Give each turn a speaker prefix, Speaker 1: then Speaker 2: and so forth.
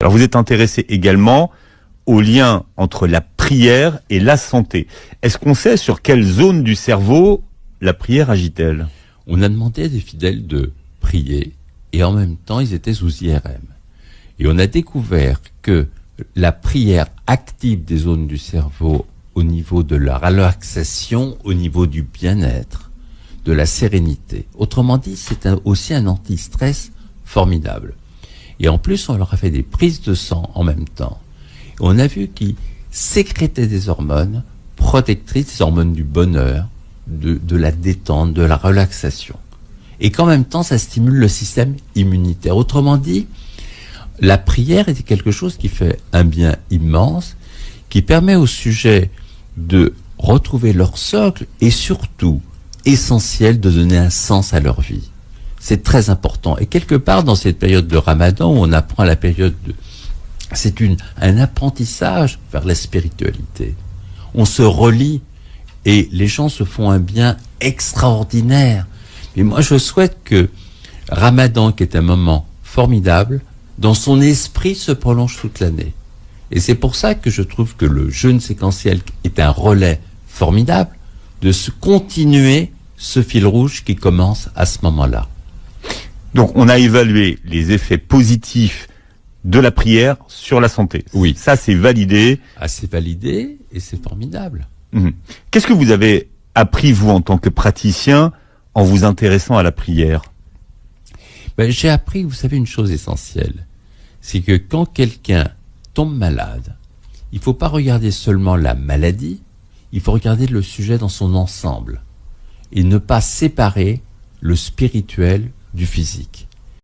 Speaker 1: Alors vous êtes intéressé également au lien entre la prière et la santé. Est-ce qu'on sait sur quelle zone du cerveau la prière agit-elle?
Speaker 2: On a demandé à des fidèles de prier et en même temps ils étaient sous IRM. Et on a découvert que la prière active des zones du cerveau au niveau de la relaxation, au niveau du bien-être, de la sérénité. Autrement dit, c'est aussi un anti-stress formidable. Et en plus, on leur a fait des prises de sang en même temps. On a vu qu'ils sécrétaient des hormones protectrices, des hormones du bonheur, de la détente, de la relaxation. Et qu'en même temps, ça stimule le système immunitaire. Autrement dit, la prière est quelque chose qui fait un bien immense, qui permet aux sujets de retrouver leur socle et surtout, essentiel, de donner un sens à leur vie. C'est très important. Et quelque part, dans cette période de Ramadan, où on apprend la période de... C'est un apprentissage vers la spiritualité. On se relie et les gens se font un bien extraordinaire. Mais moi, je souhaite que Ramadan, qui est un moment formidable, dans son esprit se prolonge toute l'année. Et c'est pour ça que je trouve que le jeûne séquentiel est un relais formidable de se continuer ce fil rouge qui commence à ce moment-là.
Speaker 1: Donc on a évalué les effets positifs de la prière sur la santé.
Speaker 2: Oui.
Speaker 1: Ça, c'est validé.
Speaker 2: Ah, c'est validé et c'est formidable.
Speaker 1: Qu'est-ce que vous avez appris, vous, en tant que praticien, en vous intéressant à la prière?
Speaker 2: J'ai appris, vous savez, une chose essentielle. C'est que quand quelqu'un tombe malade, il ne faut pas regarder seulement la maladie, il faut regarder le sujet dans son ensemble et ne pas séparer le spirituel du physique.